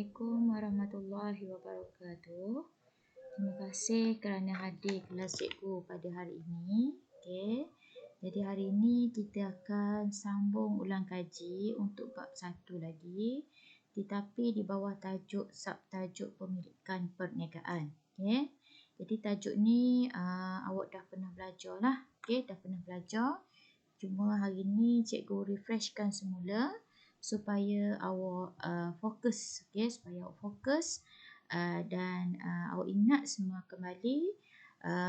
Assalamualaikum warahmatullahi wabarakatuh. Terima kasih kerana hadir kelas cikgu pada hari ini. Okey. Jadi hari ini kita akan sambung ulang kaji untuk bab 1 lagi, tetapi di bawah tajuk subtajuk pemilikan perniagaan. Okey. Jadi tajuk ni awak dah pernah belajar lah. Okey, dah pernah belajar. Cuma hari ni cikgu refreshkan semula supaya awak fokus, okey, supaya awak fokus dan awak ingat semua kembali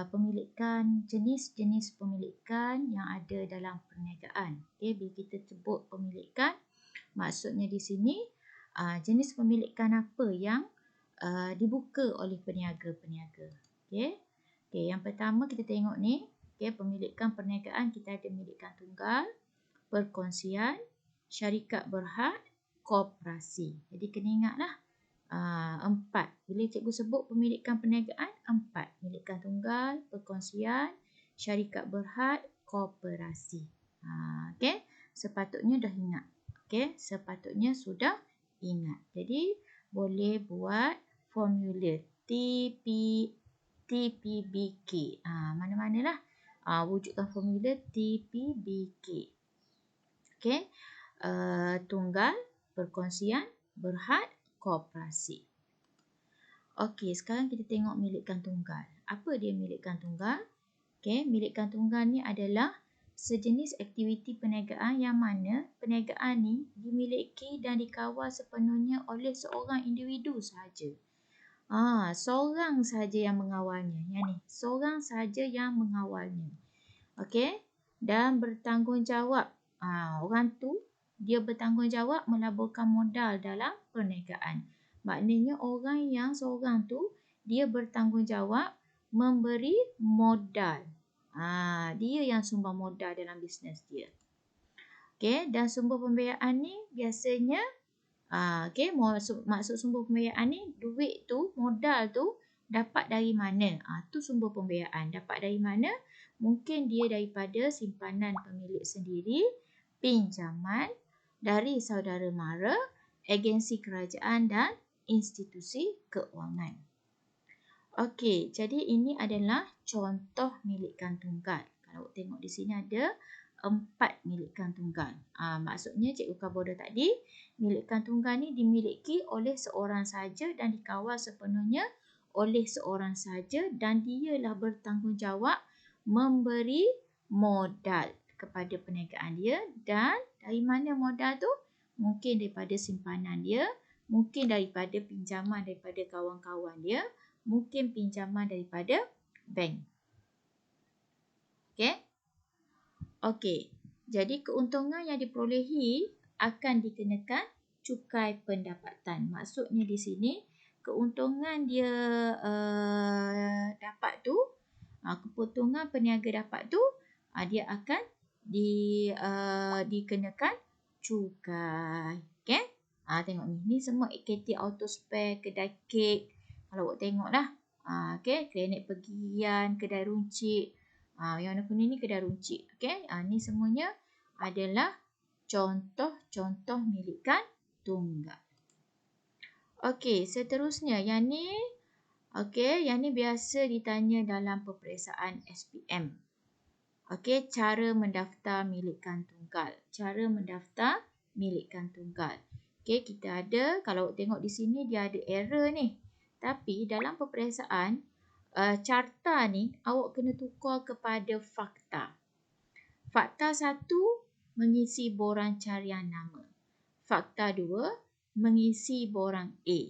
pemilikan, jenis-jenis pemilikan yang ada dalam perniagaan. Okey, bila kita sebut pemilikan, maksudnya di sini jenis pemilikan apa yang dibuka oleh peniaga-peniaga. Okey. Okey, yang pertama kita tengok ni, okey, pemilikan perniagaan kita ada pemilikan tunggal, perkongsian, syarikat berhad, koperasi. Jadi kena ingatlah 4. Bila cikgu sebut pemilikan perniagaan, 4. Pemilikan tunggal, perkongsian, syarikat berhad, koperasi. Okey, sepatutnya dah ingat. Okey, sepatutnya sudah ingat. Jadi boleh buat formula TPBK. Mana-manalah wujudkan formula TPBK. Okey. Tunggal, perkongsian, berhad, koperasi. Okey, sekarang kita tengok milikkan tunggal. Apa dia milikkan tunggal? Okey, milikkan tunggal ni adalah sejenis aktiviti perniagaan yang mana perniagaan ni dimiliki dan dikawal sepenuhnya oleh seorang individu sahaja. Seorang sahaja yang mengawalnya. Yang ni, seorang sahaja yang mengawalnya. Okey, dan bertanggungjawab. Orang tu dia bertanggungjawab melaburkan modal dalam perniagaan. Maknanya orang yang seorang tu dia bertanggungjawab memberi modal. Dia yang sumbang modal dalam bisnes dia. Okey, dan sumber pembiayaan ni biasanya okey, maksud sumber pembiayaan ni, duit tu, modal tu dapat dari mana? Tu sumber pembiayaan. Dapat dari mana? Mungkin dia daripada simpanan pemilik sendiri, pinjaman dari saudara mara, agensi kerajaan dan institusi keuangan. Okey, jadi ini adalah contoh milikkan tunggal. Kalau tengok di sini ada 4 milikkan tunggal. Maksudnya cikgu cover tadi, milikkan tunggal ni dimiliki oleh seorang sahaja dan dikawal sepenuhnya oleh seorang sahaja dan dialah bertanggungjawab memberi modal kepada perniagaan dia. Dan dari mana modal tu? Mungkin daripada simpanan dia, mungkin daripada pinjaman daripada kawan-kawan dia, mungkin pinjaman daripada bank. Okey? Okey. Jadi keuntungan yang diperolehi akan dikenakan cukai pendapatan. Maksudnya di sini keuntungan dia dapat tu, keuntungan peniaga dapat tu, dia akan dikenakan cukai. Okey? Tengok ni. Ni semua KT Auto Spare, kedai kek. Kalau awak tengoklah. Okey, klinik pergian, kedai runcit. Yang warna kuning ni kedai runcit. Okey? Ni semuanya adalah contoh-contoh milikkan tunggal. Okey, seterusnya yang ni yang ni biasa ditanya dalam peperiksaan SPM. Okey, cara mendaftar milikkan tunggal. Cara mendaftar milikkan tunggal. Okey, kita ada, kalau tengok di sini dia ada error ni. Tapi dalam peperiksaan, carta ni awak kena tukar kepada fakta. Fakta 1, mengisi borang carian nama. Fakta 2, mengisi borang A.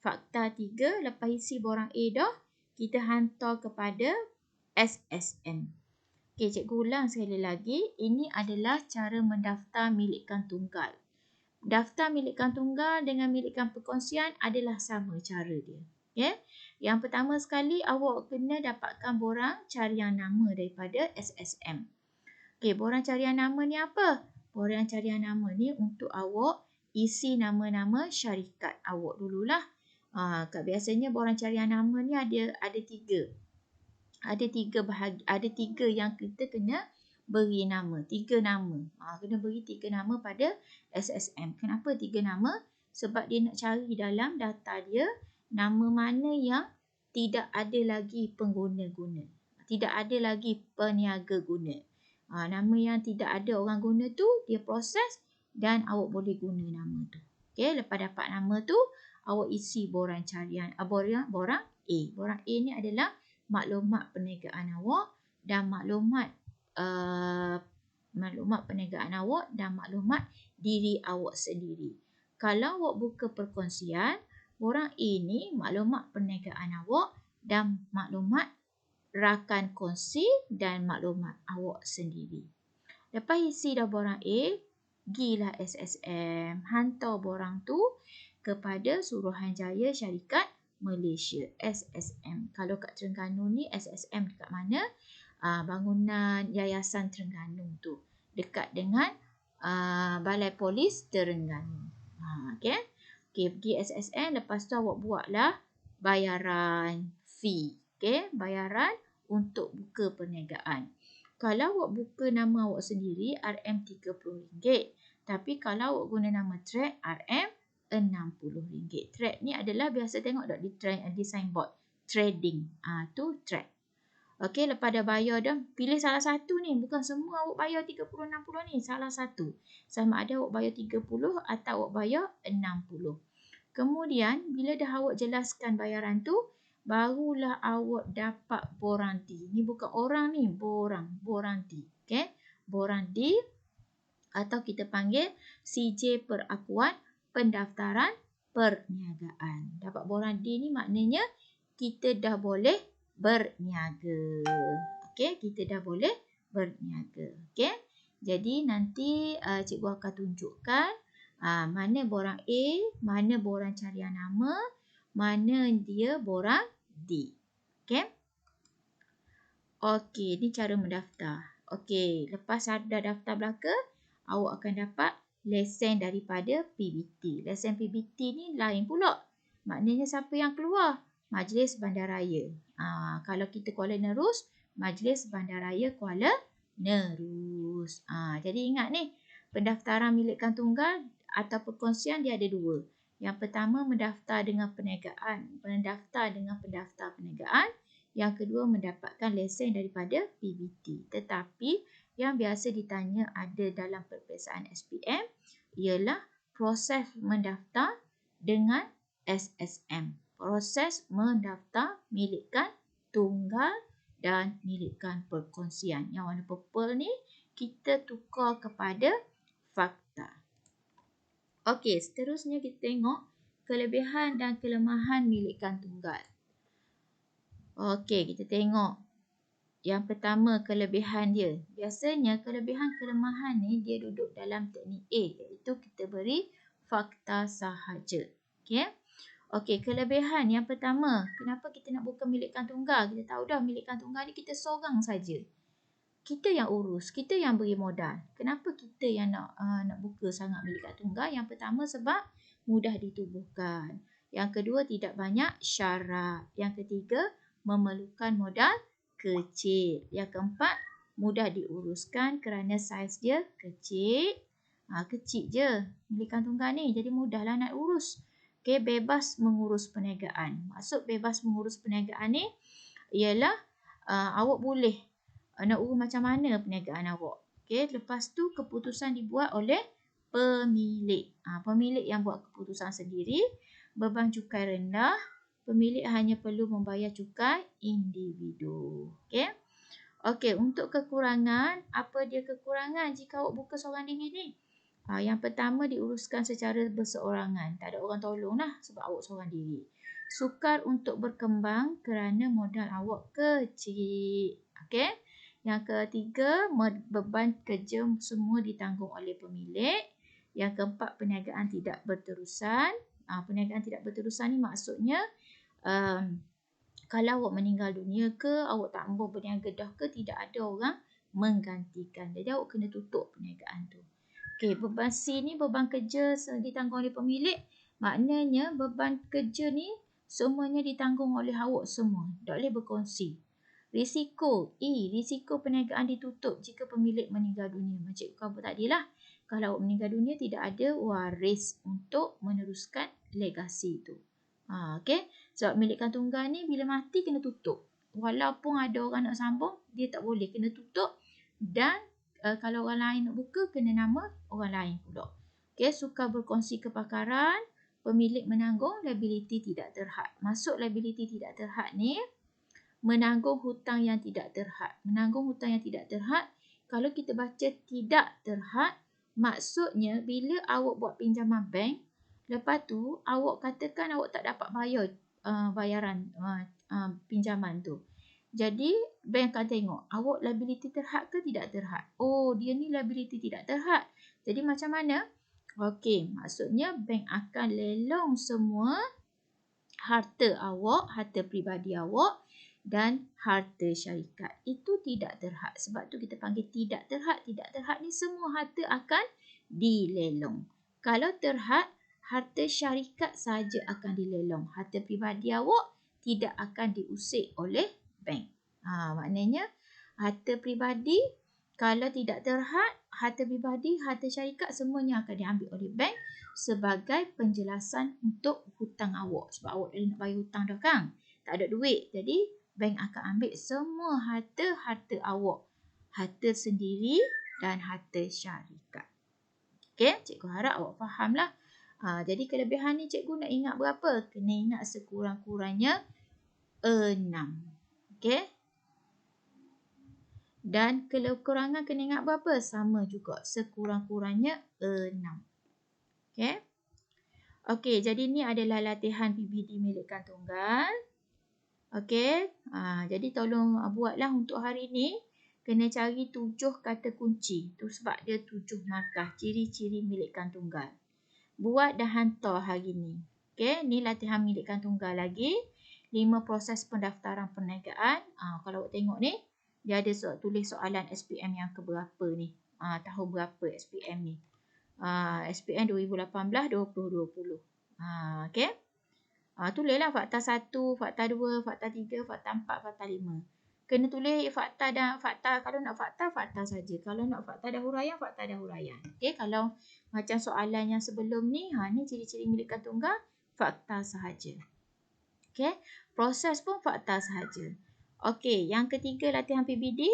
Fakta 3, lepas isi borang A dah, kita hantar kepada SSM. Okey, cikgu ulang sekali lagi. Ini adalah cara mendaftar milikkan tunggal. Daftar milikkan tunggal dengan milikkan perkongsian adalah sama cara dia. Okay? Yang pertama sekali, awak kena dapatkan borang carian nama daripada SSM. Okey, borang carian nama ni apa? Borang carian nama ni untuk awak isi nama-nama syarikat awak dululah. Biasanya borang carian nama ni ada 3. Ada 3 yang kita kena beri nama. 3 nama. Kena beri 3 nama pada SSM. Kenapa 3 nama? sebab dia nak cari dalam data dia nama mana yang tidak ada lagi pengguna guna. Tidak ada lagi peniaga guna. Nama yang tidak ada orang guna tu dia proses dan awak boleh guna nama tu. Okey, lepas dapat nama tu awak isi borang carian borang A. Borang A ni adalah maklumat perniagaan awak dan maklumat perniagaan awak dan maklumat diri awak sendiri. Kalau awak buka perkongsian, borang A ni maklumat perniagaan awak dan maklumat rakan kongsi dan maklumat awak sendiri. Lepas isi dah borang A, pergilah SSM, hantar borang tu kepada Suruhanjaya Syarikat Malaysia, SSM. Kalau kat Terengganu ni, SSM dekat mana? Bangunan Yayasan Terengganu tu. Dekat dengan Balai Polis Terengganu. Okey, pergi SSM, lepas tu awak buatlah bayaran fee. Okey, bayaran untuk buka perniagaan. Kalau awak buka nama awak sendiri, RM30. Tapi kalau awak guna nama track, RM60. Track ni adalah biasa tengok tak di signboard. Trading. Tu track. Okey, lepas dah bayar dah, pilih salah satu ni. Bukan semua awak bayar 30-60 ni. Salah satu. Sama ada awak bayar 30 atau awak bayar 60. Kemudian, bila dah awak jelaskan bayaran tu, barulah awak dapat borang D. Ni bukan orang ni, borang D. Okey, borang D atau kita panggil CJ Perakuan Pendaftaran Perniagaan. Dapat borang D ni maknanya kita dah boleh berniaga. Okey, kita dah boleh berniaga. Okey, jadi nanti cikgu akan tunjukkan mana borang A, mana borang carian nama, mana dia borang D. Okey. Okey, ni cara mendaftar. Okey, lepas dah daftar belaka, awak akan dapat lesen daripada PBT. Lesen PBT ni lain pula. Maknanya siapa yang keluar? Majlis Bandaraya. Kalau kita Kuala Nerus, Majlis Bandaraya Kuala Nerus. Jadi ingat ni, pendaftaran milikkan tunggal atau perkongsian dia ada dua. Yang pertama mendaftar dengan perniagaan, pendaftar perniagaan. Yang kedua mendapatkan lesen daripada PBT. Tetapi yang biasa ditanya ada dalam peperiksaan SPM ialah proses mendaftar dengan SSM. Proses mendaftar milikkan tunggal dan milikkan perkongsian. Yang warna purple ni kita tukar kepada fakta. Okey, seterusnya kita tengok kelebihan dan kelemahan milikkan tunggal. Okey, kita tengok. Yang pertama, kelebihan dia. Biasanya kelebihan kelemahan ni dia duduk dalam teknik A, iaitu kita beri fakta sahaja. Okey. Okey, kelebihan yang pertama, kenapa kita nak buka milikkan tunggal? Kita tahu dah milikkan tunggal ni kita seorang saja. Kita yang urus, kita yang beri modal. Kenapa kita yang nak buka sangat milikkan tunggal? Yang pertama sebab mudah ditubuhkan. Yang kedua tidak banyak syarat. Yang ketiga memerlukan modal kecil. Yang keempat mudah diuruskan kerana saiz dia kecil. Kecil je milikkan tunggal ni, jadi mudahlah nak urus. Okey, bebas mengurus perniagaan. Maksud bebas mengurus perniagaan ni ialah awak boleh nak urus macam mana perniagaan awak. Okey, lepas tu keputusan dibuat oleh pemilik. Pemilik yang buat keputusan sendiri. Beban cukai rendah. Pemilik hanya perlu membayar cukai individu. Okey. Okey, untuk kekurangan, apa dia kekurangan jika awak buka seorang diri ni? Yang pertama diuruskan secara berseorangan. Tak ada orang tolong lah sebab awak seorang diri. Sukar untuk berkembang kerana modal awak kecil. Okey. Yang ketiga, beban kerja semua ditanggung oleh pemilik. Yang keempat, perniagaan tidak berterusan. Perniagaan tidak berterusan ni maksudnya kalau awak meninggal dunia ke, awak tak mampu berniaga dah ke, tidak ada orang menggantikan. Jadi awak kena tutup perniagaan tu. Okey, beban C ni beban kerja ditanggung oleh pemilik. Maknanya beban kerja ni semuanya ditanggung oleh awak semua. Tak boleh berkongsi. Risiko E, risiko perniagaan ditutup jika pemilik meninggal dunia. Macam cikgu cover tadi lah. Kalau awak meninggal dunia, tidak ada waris untuk meneruskan legasi itu. Okey. Sebab milikkan tunggal ni bila mati kena tutup. Walaupun ada orang nak sambung, dia tak boleh, kena tutup. Dan kalau orang lain nak buka, kena nama orang lain pula. Okey, sukar berkongsi kepakaran, pemilik menanggung liability tidak terhad. Masuk liability tidak terhad ni, menanggung hutang yang tidak terhad. Menanggung hutang yang tidak terhad, kalau kita baca tidak terhad, maksudnya bila awak buat pinjaman bank, lepas tu awak katakan awak tak dapat bayar bayaran pinjaman tu. Jadi bank akan tengok awak liability terhad ke tidak terhad. Oh, dia ni liability tidak terhad. Jadi macam mana? Okey, maksudnya bank akan lelong semua harta awak, harta peribadi awak dan harta syarikat. Itu tidak terhad. Sebab tu kita panggil tidak terhad. Tidak terhad ni semua harta akan dilelong. Kalau terhad, harta syarikat saja akan dilelong. Harta peribadi awak tidak akan diusik oleh bank. Maknanya harta peribadi kalau tidak terhad, harta peribadi, harta syarikat semuanya akan diambil oleh bank sebagai penjelasan untuk hutang awak. Sebab awak dah nak bayar hutang dah kan? Tak ada duit. Jadi bank akan ambil semua harta awak. Harta sendiri dan harta syarikat. Okey, cikgu harap awak fahamlah. Jadi kelebihan ni cikgu nak ingat berapa? Kena ingat sekurang-kurangnya 6. Okey. Dan kekurangan kena ingat berapa? Sama juga. Sekurang-kurangnya 6. Okey. Okey, jadi ni adalah latihan PBD milikkan tunggal. Okey. Jadi tolong buatlah untuk hari ni. Kena cari 7 kata kunci. Tu sebab dia 7 markah. Ciri-ciri milikkan tunggal. Buat dan hantar hari ni. Okey, ni latihan milikkan tunggal lagi. 5 proses pendaftaran perniagaan. Kalau awak tengok ni, dia ada tulis soalan SPM yang keberapa ni. Tahun berapa SPM ni. SPM 2018-2020. Okey. Tulislah fakta 1, fakta 2, fakta 3, fakta 4, fakta 5. Kena tulis fakta dan fakta. Kalau nak fakta, fakta saja. Kalau nak fakta dan huraian, fakta dan huraian. Okey, kalau macam soalan yang sebelum ni, ni ciri-ciri milikkan tunggal, fakta sahaja. Okey, proses pun fakta sahaja. Okey, yang ketiga latihan PBD,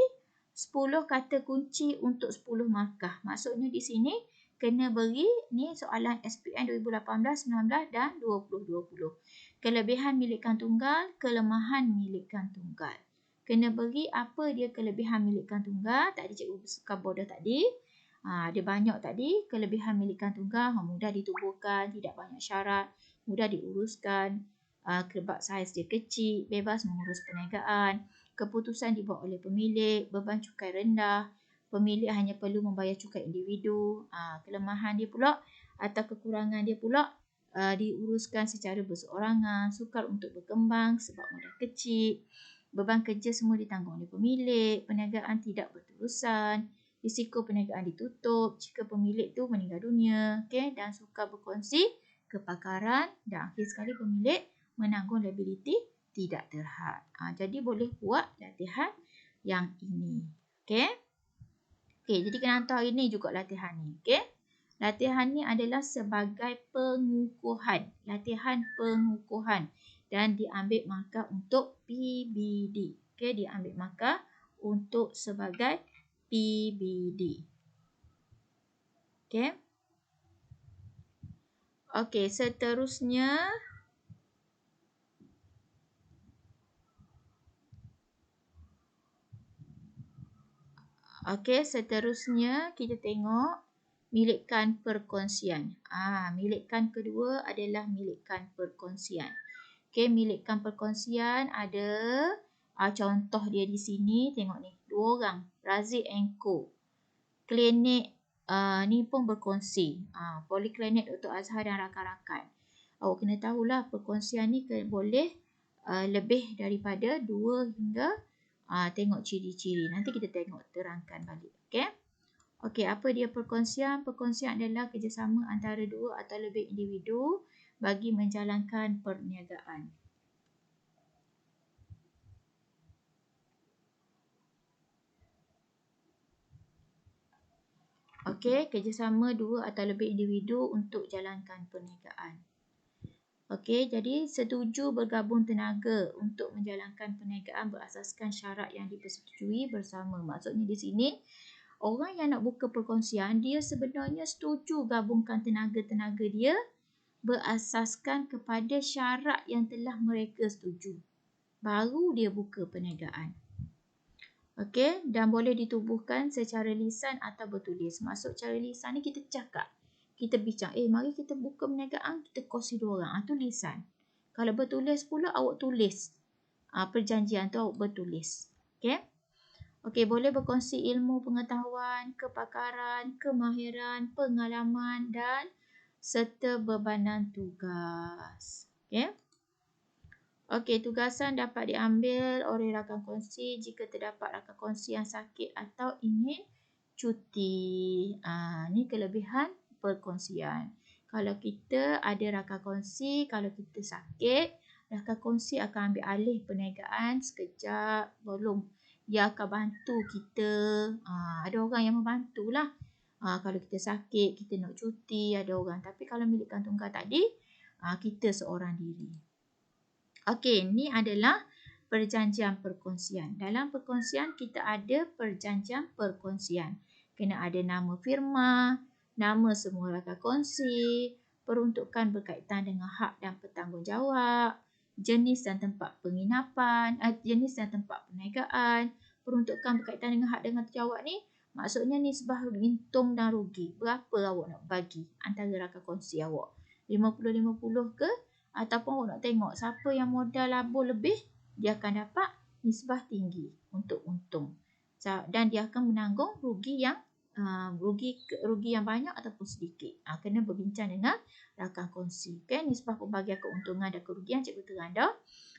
10 kata kunci untuk 10 markah. Maksudnya di sini kena beri ni soalan SPM 2018, 19 dan 2020. Kelebihan milikkan tunggal, kelemahan milikkan tunggal. Kena beri apa dia kelebihan milikkan tunggal. Tadi cikgu cover dah tadi. Ada banyak tadi. Kelebihan milikkan tunggal, mudah ditubuhkan, tidak banyak syarat, mudah diuruskan, kebab saiz dia kecil, bebas mengurus perniagaan, keputusan dibuat oleh pemilik, beban cukai rendah, pemilik hanya perlu membayar cukai individu. Kelemahan dia pula atau kekurangan dia pula, diuruskan secara berseorangan, sukar untuk berkembang sebab modal kecil, beban kerja semua ditanggung oleh pemilik, perniagaan tidak berterusan, risiko perniagaan ditutup jika pemilik tu meninggal dunia, dan sukar berkongsi kepakaran, dan akhir sekali pemilik menanggung liability tidak terhad. Jadi boleh buat latihan yang ini. Okey, jadi kena hantar ini juga latihan ni. Okey. Latihan ni adalah sebagai pengukuhan. Latihan pengukuhan. Dan diambil markah untuk PBD. Okey, diambil markah untuk sebagai PBD. Okey. Okey, seterusnya kita tengok milikkan perkongsian. Milikkan kedua adalah milikkan perkongsian. Okey, milikkan perkongsian ada contoh dia di sini. Tengok ni, 2 orang, Razik and Co. Klinik ni pun berkongsi. Poliklinik Dr. Azhar dan rakan-rakan. Awak kena tahulah perkongsian ni boleh lebih daripada 2 hingga tengok ciri-ciri. Nanti kita tengok terangkan balik. Okey. Okey, apa dia perkongsian? Perkongsian adalah kerjasama antara 2 atau lebih individu bagi menjalankan perniagaan. Okey, kerjasama 2 atau lebih individu untuk jalankan perniagaan. Okey, jadi setuju bergabung tenaga untuk menjalankan perniagaan berasaskan syarat yang dipersetujui bersama. Maksudnya di sini, orang yang nak buka perkongsian, dia sebenarnya setuju gabungkan tenaga-tenaga dia berasaskan kepada syarat yang telah mereka setuju. Baru dia buka perniagaan. Okey, dan boleh ditubuhkan secara lisan atau bertulis. Maksud cara lisan ni kita cakap. Kita bincang, mari kita buka perniagaan, kita kongsi 2 orang. Itu lisan. Kalau bertulis pula, awak tulis. Perjanjian tu awak bertulis. Okey. Okey, boleh berkongsi ilmu pengetahuan, kepakaran, kemahiran, pengalaman dan serta bebanan tugas. Okey. Okey, tugasan dapat diambil oleh rakan kongsi jika terdapat rakan kongsi yang sakit atau ingin cuti. Ni kelebihan perkongsian. Kalau kita ada rakan kongsi, kalau kita sakit, rakan kongsi akan ambil alih perniagaan sekejap. Dia akan bantu kita. Ada orang yang membantulah. Kalau kita sakit, kita nak cuti, ada orang. Tapi kalau milikkan tunggal tadi, kita seorang diri. Okey, ni adalah perjanjian perkongsian. Dalam perkongsian kita ada perjanjian perkongsian. Kena ada nama firma, nama semua rakan kongsi, peruntukan berkaitan dengan hak dan bertanggungjawab, jenis dan tempat penginapan, jenis dan tempat perniagaan, peruntukan berkaitan dengan hak dan tanggungjawab ni maksudnya nisbah untung dan rugi. Berapa awak nak bagi antara rakan kongsi awak? 50-50 ke? Ataupun awak nak tengok siapa yang modal labur lebih, dia akan dapat nisbah tinggi untuk untung. Dan dia akan menanggung rugi yang banyak ataupun sedikit. Kena berbincang dengan rakan kongsi. Okay? Nisbah pembagian keuntungan dan kerugian cikgu terang dah.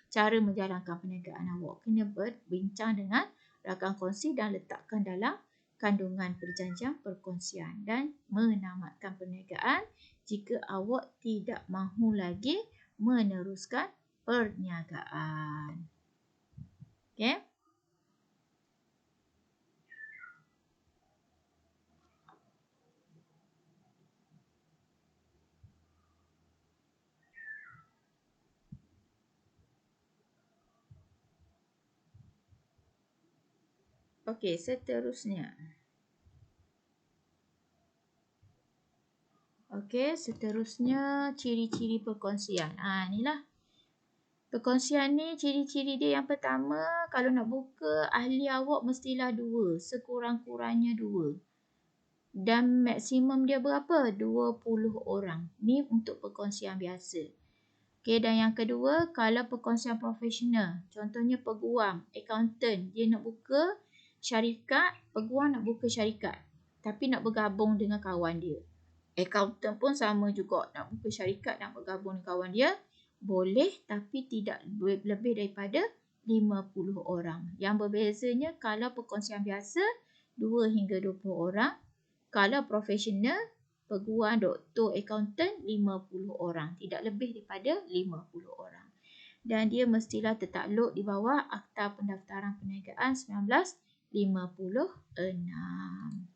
Cara menjalankan perniagaan awak. Kena berbincang dengan rakan kongsi dan letakkan dalam kandungan perjanjian perkongsian. Dan menamatkan perniagaan jika awak tidak mahu lagi meneruskan perniagaan. Okey. Okey, seterusnya. Okey, seterusnya ciri-ciri perkongsian. Inilah. Perkongsian ni ciri-ciri dia yang pertama, kalau nak buka ahli awak mestilah 2, sekurang-kurangnya 2. Dan maksimum dia berapa? 20 orang. Ni untuk perkongsian biasa. Okey, dan yang kedua, kalau perkongsian profesional, contohnya peguam, accountant, dia nak buka syarikat, peguam nak buka syarikat, tapi nak bergabung dengan kawan dia. Accountant pun sama juga, nak buka syarikat, nak bergabung dengan kawan dia, boleh tapi tidak lebih daripada 50 orang. Yang berbezanya kalau perkongsian biasa 2 hingga 20 orang. Kalau profesional, peguam, doktor, accountant 50 orang. Tidak lebih daripada 50 orang. Dan dia mestilah tertakluk di bawah Akta Pendaftaran Perniagaan 1956.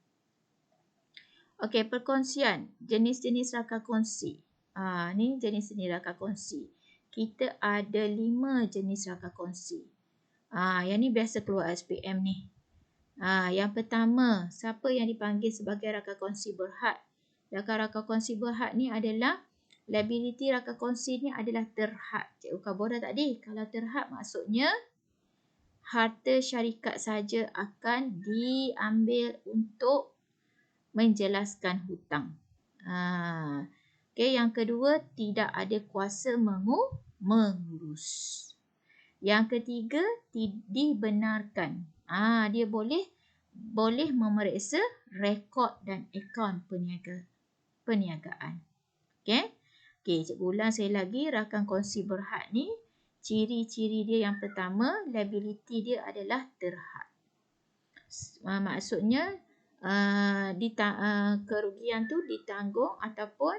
Okey, perkongsian. Jenis-jenis rakan kongsi. Ni jenis-jenis rakan kongsi. Kita ada 5 jenis rakan kongsi. Yang ni biasa keluar SPM ni. Yang pertama, siapa yang dipanggil sebagai rakan kongsi berhad? Rakan kongsi berhad ni adalah liability rakan kongsi ni adalah terhad. Cikgu kabur dah tadi. Kalau terhad maksudnya harta syarikat saja akan diambil untuk menjelaskan hutang. Okey, yang kedua, tidak ada kuasa mengurus. Yang ketiga, dibenarkan. Dia boleh memeriksa rekod dan akaun perniagaan. Okey. Okey, cikgu ulang sekali lagi, rakan kongsi berhad ni ciri-ciri dia yang pertama, liability dia adalah terhad. Maksudnya kerugian tu ditanggung ataupun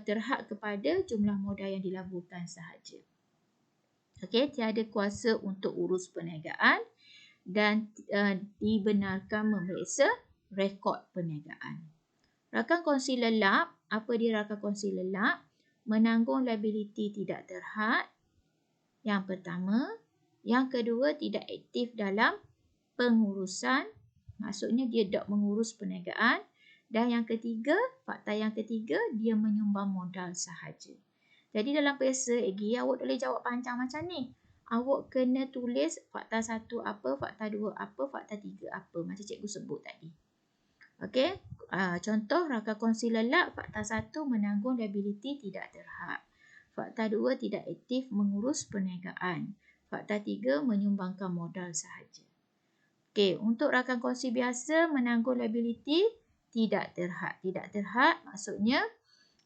terhad kepada jumlah modal yang dilaburkan sahaja. Okey, tiada kuasa untuk urus perniagaan dan dibenarkan memeriksa rekod perniagaan. Rakan kongsi lelap, apa dia rakan kongsi lelap? Menanggung liability tidak terhad. Yang pertama. Yang kedua, tidak aktif dalam pengurusan. Maksudnya dia tak mengurus perniagaan. Dan yang ketiga, fakta yang ketiga, dia menyumbang modal sahaja. Jadi dalam periksa lagi, awak boleh jawab panjang macam ni. Awak kena tulis fakta 1 apa, fakta 2 apa, fakta 3 apa. Macam cikgu sebut tadi. Okey. Contoh, rakan kongsi lelap, fakta 1 menanggung liability tidak terhad. Fakta 2 tidak aktif mengurus perniagaan. Fakta 3 menyumbangkan modal sahaja. Okey, untuk rakan kongsi biasa menanggung liability tidak terhad. Tidak terhad maksudnya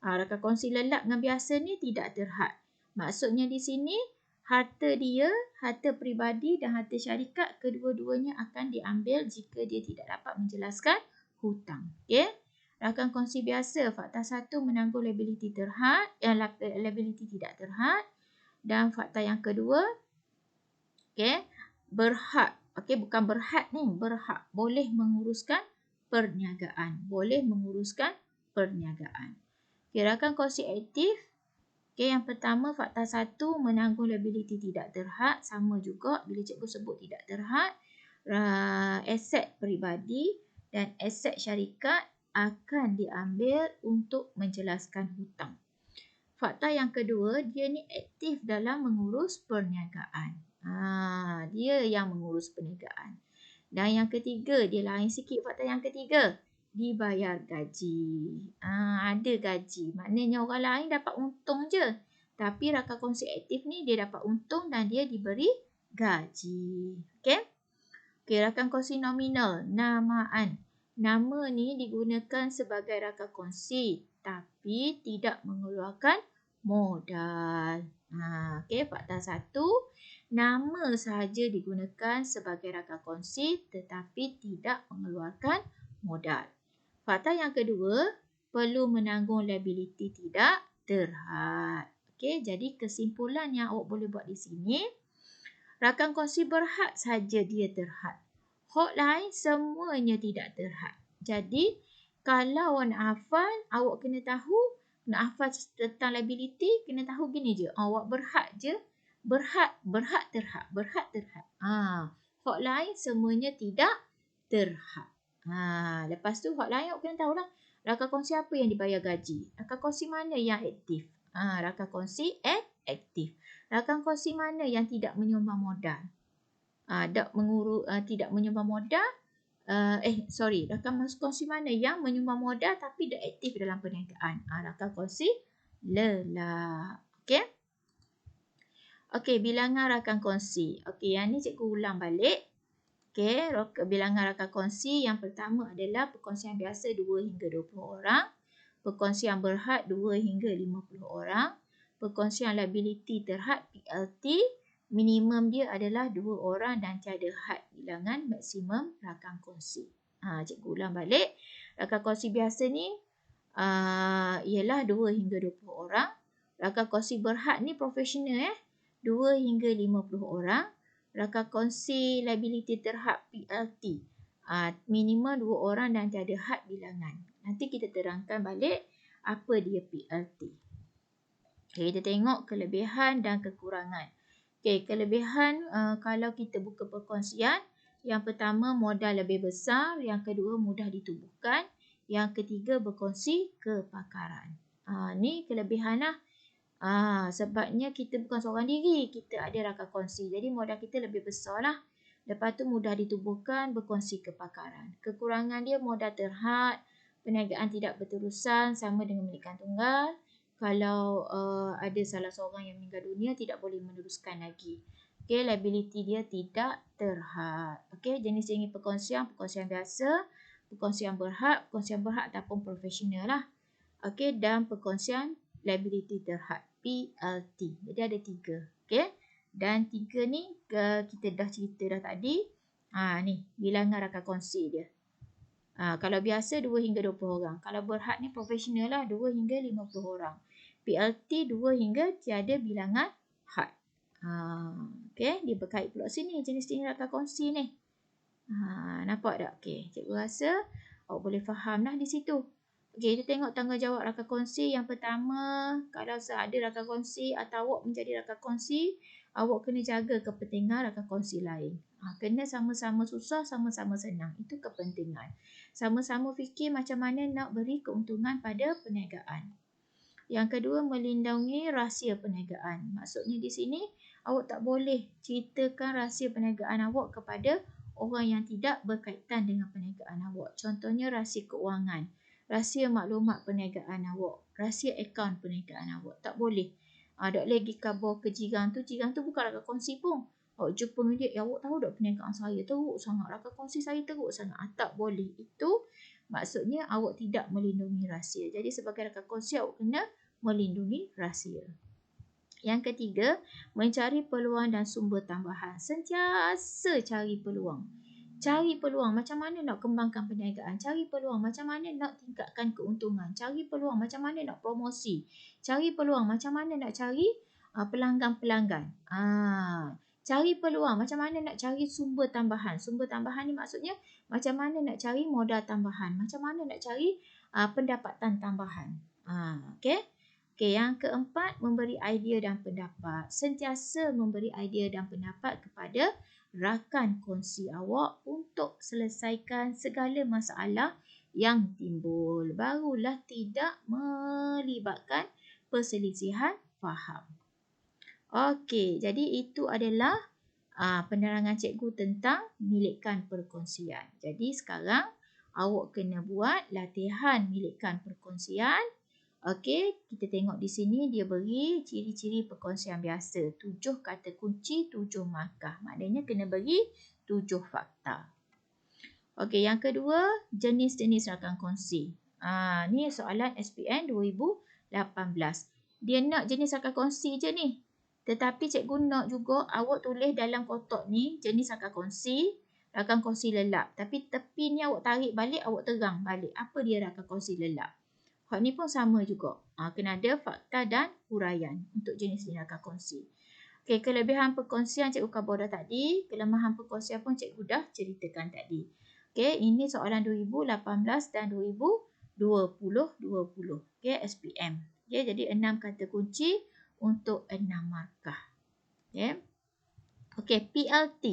rakan kongsi lelap dengan biasa ni tidak terhad. Maksudnya di sini harta dia, harta peribadi dan harta syarikat kedua-duanya akan diambil jika dia tidak dapat menjelaskan hutang. Okey. Rakan kongsi biasa fakta 1 menanggung liability terhad, liability tidak terhad, dan fakta yang kedua okey, berhak. Okey, bukan berhad ni, berhak boleh menguruskan perniagaan, boleh menguruskan perniagaan. Okey, rakan kongsi aktif. Okey, yang pertama fakta 1 menanggung liability tidak terhad, sama juga bila cikgu sebut tidak terhad, aset peribadi dan aset syarikat akan diambil untuk menjelaskan hutang. Fakta yang kedua, dia ni aktif dalam mengurus perniagaan. Dia yang mengurus perniagaan. Dan yang ketiga, dia lain sikit fakta yang ketiga. Dibayar gaji. Ada gaji. Maknanya orang lain dapat untung je. Tapi rakan kongsi aktif ni dia dapat untung dan dia diberi gaji. Okey? Okey, rakan kongsi nominal, namaan. Nama ni digunakan sebagai rakan kongsi tapi tidak mengeluarkan modal. Okey, fakta 1, nama sahaja digunakan sebagai rakan kongsi tetapi tidak mengeluarkan modal. Fakta yang kedua, perlu menanggung liability tidak terhad. Okey, jadi kesimpulan yang awak boleh buat di sini, rakan kongsi berhad saja dia terhad. Hak lain semuanya tidak terhad. Jadi, kalau awak nak hafal, awak kena tahu, nak hafal tentang liability, kena tahu gini je. Awak berhad je, berhad terhad, berhad terhad. Hak lain semuanya tidak terhad. Lepas tu hak lain awak kena tahulah. Rakan kongsi apa yang dibayar gaji? Rakan kongsi mana yang aktif? Rakan kongsi aktif. Rakan kongsi mana yang tidak menyumbang modal? Tidak menyumbang modal. Rakan kongsi mana yang menyumbang modal tapi tidak aktif dalam perniagaan? Rakan kongsi lelap. Okey? Okey, bilangan rakan kongsi. Okey, yang ni cikgu ulang balik. Okey, bilangan rakan kongsi yang pertama adalah perkongsian biasa 2 hingga 20 orang. Perkongsian berhad 2 hingga 50 orang. Perkongsian liability terhad PLT. Minimum dia adalah 2 orang dan tiada had bilangan maksimum rakan kongsi. Cikgu ulang balik. Rakan kongsi biasa ni ialah 2 hingga 20 orang. Rakan kongsi berhad ni profesional 2 hingga 50 orang. Rakan kongsi liability terhad PLT. Minimum 2 orang dan tiada had bilangan. Nanti kita terangkan balik apa dia PLT. Okay, kita tengok kelebihan dan kekurangan. Okay, kelebihan kalau kita buka perkongsian, yang pertama modal lebih besar, yang kedua mudah ditubuhkan, yang ketiga berkongsi kepakaran. Ni kelebihan lah. Sebabnya kita bukan seorang diri, kita ada rakan kongsi. Jadi modal kita lebih besar lah. Lepas tu mudah ditubuhkan, berkongsi kepakaran. Kekurangan dia modal terhad, perniagaan tidak berterusan sama dengan milikan tunggal. Kalau ada salah seorang yang meninggal dunia, tidak boleh meneruskan lagi. Okay, liability dia tidak terhad. Okay, jenis-jenis perkongsian biasa, perkongsian berhad ataupun profesional lah. Okay, dan perkongsian liability terhad, PLT. Jadi ada 3. Okay, dan 3 ni kita dah cerita dah tadi. Ni bilangan rakan kongsi dia. Kalau biasa 2 hingga 20 orang. Kalau berhad ni profesional lah 2 hingga 50 orang. PLT 2 hingga tiada bilangan had. Okay, dia berkait pula sini jenis-jenis rakan kongsi ni. Nampak tak? Okay, cikgu rasa Awak boleh faham lah di situ. Okey, kita tengok tanggungjawab rakan kongsi. Yang pertama, kalau ada rakan kongsi atau awak menjadi rakan kongsi, awak kena jaga kepentingan rakan kongsi lain. Kena sama-sama susah, sama-sama senang. Itu kepentingan. Sama-sama fikir macam mana nak beri keuntungan pada perniagaan. Yang kedua, melindungi rahsia perniagaan. Maksudnya di sini, awak tak boleh ceritakan rahsia perniagaan awak kepada orang yang tidak berkaitan dengan perniagaan awak. Contohnya rahsia keuangan, rahsia maklumat perniagaan awak, rahsia akaun perniagaan awak. Tak boleh. Tak boleh pergi khabar ke jiran tu bukan rakan kongsi pun. Awak jumpa dia, awak tahu tak perniagaan saya teruk sangat, rakan kongsi saya teruk sangat. Tak boleh. Itu maksudnya awak tidak melindungi rahsia. Jadi sebagai rakan kongsi, awak kena melindungi rahsia. Yang ketiga, mencari peluang dan sumber tambahan. Sentiasa cari peluang. Cari peluang macam mana nak kembangkan perniagaan. Cari peluang macam mana nak tingkatkan keuntungan. Cari peluang macam mana nak promosi. Cari peluang macam mana nak cari pelanggan-pelanggan. Cari peluang macam mana nak cari sumber tambahan. Sumber tambahan ni maksudnya macam mana nak cari modal tambahan. Macam mana nak cari pendapatan tambahan. Okey. Okey, yang keempat, memberi idea dan pendapat. Sentiasa memberi idea dan pendapat kepada rakan kongsi awak untuk selesaikan segala masalah yang timbul. Barulah tidak melibatkan perselisihan faham. Okey, jadi itu adalah penerangan cikgu tentang milikkan perkongsian. Jadi sekarang awak kena buat latihan milikkan perkongsian. Okey, kita tengok di sini dia beri ciri-ciri perkongsian biasa. 7 kata kunci, 7 markah. Maknanya kena beri 7 fakta. Okey, yang kedua, jenis-jenis rakan kongsi. Ni soalan SPM 2018. Dia nak jenis rakan kongsi je ni. Tetapi cikgu nak juga awak tulis dalam kotak ni jenis rakan kongsi lelap. Tapi tepi ni awak tarik balik, awak terang balik. Apa dia rakan kongsi lelap? Hak ni pun sama juga. Kena ada fakta dan huraian untuk jenis rakan kongsi. Okey, kelebihan perkongsian cikgu cover dah tadi. Kelemahan perkongsian pun cikgu dah ceritakan tadi. Okey, ini soalan 2018 dan 2020. Okey, SPM. Okey, jadi 6 kata kunci untuk 6 markah. Okey. Okey, PLT.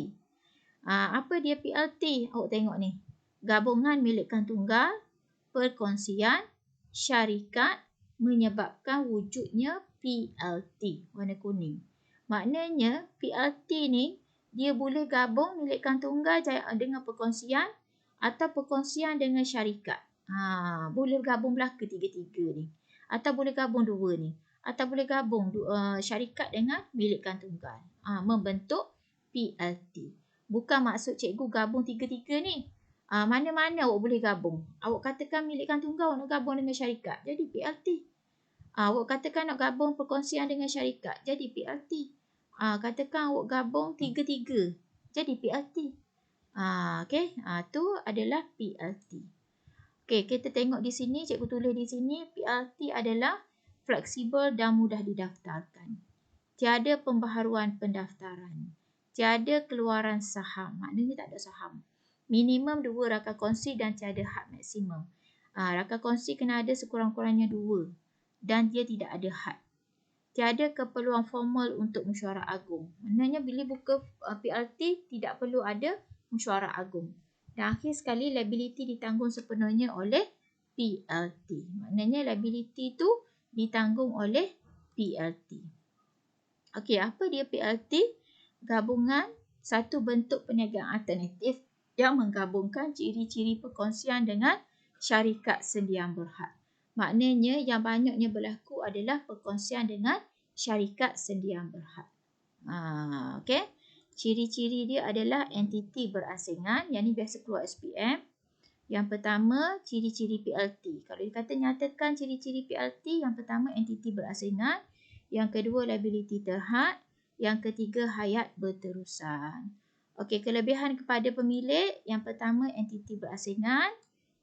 Apa dia PLT? Awak tengok ni. Gabungan milikkan tunggal, perkongsian, syarikat menyebabkan wujudnya PLT warna kuning. Maknanya PLT ni dia boleh gabung milikkan tunggal dengan perkongsian atau perkongsian dengan syarikat. Boleh gabung belah ketiga-tiga ni. Atau boleh gabung dua ni. Atau boleh gabung syarikat dengan milikkan tunggal. Membentuk PLT. Bukan maksud cikgu gabung tiga-tiga ni. Mana-mana awak boleh gabung. Awak katakan milikkan tunggal, awak nak gabung dengan syarikat. Jadi PLT. Awak katakan nak gabung perkongsian dengan syarikat. Jadi PLT. Katakan awak gabung tiga-tiga. Jadi PLT. Okey. Tu adalah PLT. Okey, kita tengok di sini. Cikgu tulis di sini. PLT adalah fleksibel dan mudah didaftarkan. Tiada pembaharuan pendaftaran. Tiada keluaran saham. Maknanya tak ada saham. Minimum 2 rakan kongsi dan tiada had maksimum. Rakan kongsi kena ada sekurang-kurangnya 2 dan dia tidak ada had. Tiada keperluan formal untuk mesyuarat agung. Maknanya bila buka PLT tidak perlu ada mesyuarat agung. Dan akhir sekali liability ditanggung sepenuhnya oleh PLT. Maknanya liability tu ditanggung oleh PLT. Okey, apa dia PLT? Gabungan satu bentuk perniagaan alternatif yang menggabungkan ciri-ciri perkongsian dengan syarikat sendian berhad. Maknanya yang banyaknya berlaku adalah perkongsian dengan syarikat sendian berhad. Okey. Ciri-ciri dia adalah entiti berasingan. Yang ni biasa keluar SPM. Yang pertama, ciri-ciri PLT. Kalau dia kata nyatakan ciri-ciri PLT, yang pertama entiti berasingan. Yang kedua, liability terhad. Yang ketiga, hayat berterusan. Okey, kelebihan kepada pemilik. Yang pertama, entiti berasingan.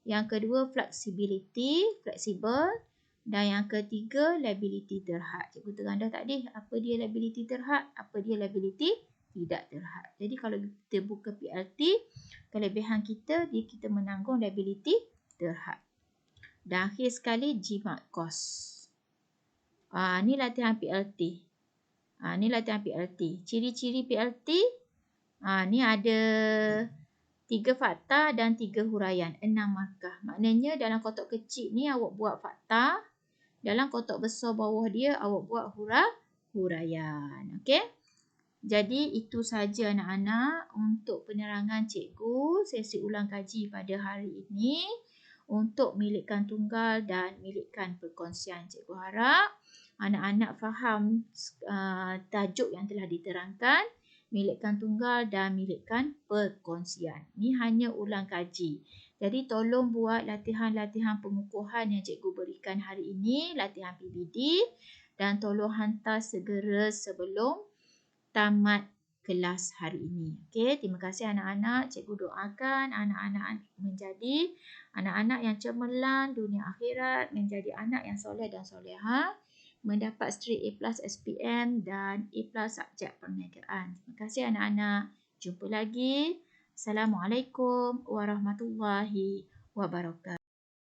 Yang kedua, fleksibel. Dan yang ketiga, liability terhad. Cikgu terang dah tadi, apa dia liability terhad, apa dia liability tidak terhad. Jadi kalau kita buka PLT, kelebihan kita menanggung liability Terhad. Dan akhir sekali jimat kos. Ni latihan PLT. Ni latihan PLT. Ciri-ciri PLT. Ni ada 3 fakta dan 3 huraian. 6 markah. Maknanya dalam kotak kecil ni awak buat fakta. Dalam kotak besar bawah dia awak buat huraian. Okey? Jadi itu saja anak-anak untuk penerangan cikgu sesi ulang kaji pada hari ini untuk milikkan tunggal dan milikkan perkongsian. Cikgu harap anak-anak faham tajuk yang telah diterangkan, milikkan tunggal dan milikkan perkongsian. Ini hanya ulang kaji. Jadi tolong buat latihan-latihan pengukuhan yang cikgu berikan hari ini, latihan PBD, dan tolong hantar segera sebelum tamat kelas hari ini. Okey, terima kasih anak-anak. Cikgu doakan anak-anak menjadi anak-anak yang cemerlang dunia akhirat, menjadi anak yang soleh dan soleha, mendapat straight A+ SPM dan A+ subjek perniagaan. Terima kasih anak-anak. Jumpa lagi. Assalamualaikum warahmatullahi wabarakatuh.